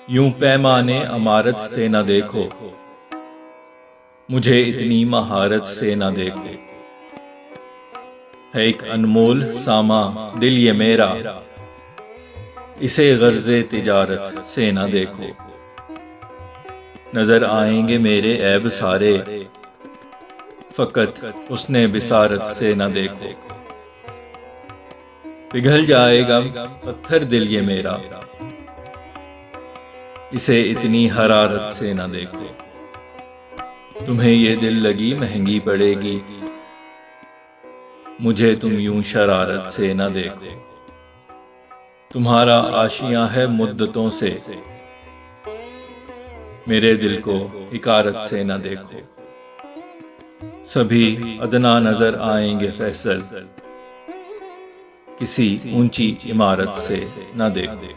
यूं पैमाने अमारत से न देखो, मुझे इतनी महारत से न देखो। है एक अनमोल सामा दिल ये मेरा, इसे गर्ज़े तिजारत से न देखो। नजर आएंगे मेरे ऐब सारे, फकत उसने बिसारत से न देखो। पिघल जाएगा पत्थर दिल ये मेरा, इसे इतनी हरारत से न देखो। तुम्हें ये दिल लगी महंगी पड़ेगी, मुझे तुम यूं शरारत से न देखो। तुम्हारा आशियां है मुद्दतों से, मेरे दिल को हिकारत से न देखो। सभी अदना नजर आएंगे फैसल, किसी ऊंची इमारत से न देखो।